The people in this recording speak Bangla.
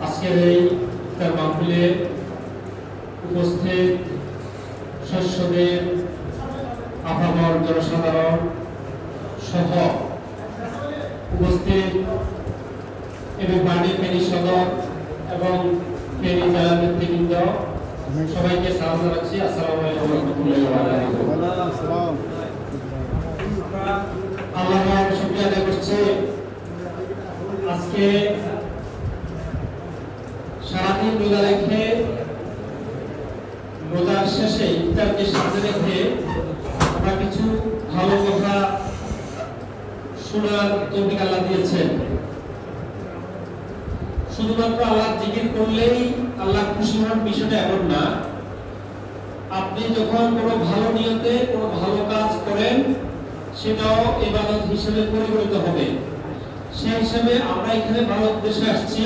আজকের এই ইফতার মাহফিলে উপস্থিত সদস্যদের, আপামর জনসাধারণ সহ উপস্থিত এবং বাড়ি ফেনী সদর এবং ফেনী জেলা নেতৃবৃন্দ সবাইকে সালাম জানাচ্ছি। আসসালামু আলাইকুম ওয়া রাহমাতুল্লাহি ওয়া বারাকাতুহু। আল্লাহর শুকরিয়া আদায় করছি। আজকে সারাদিন রোজা রেখে রোজার শেষে ইফতারকে সামনে রেখে আমরা কিছু ভালো কথা শোনার তৌফিক আল্লাহ দিয়েছেন। শুধুমাত্র আল্লাহ জিকির করলেই আল্লাহ খুশি হওয়ার বিষয়টা এমন না। আপনি যখন কোনো ভালো নিয়তে কোনো ভালো কাজ করেন সেটাও ইবাদত হিসেবে পরিগণিত হবে। সেই হিসাবে আমরা এখানে ভালো উদ্দেশ্যে আসছি।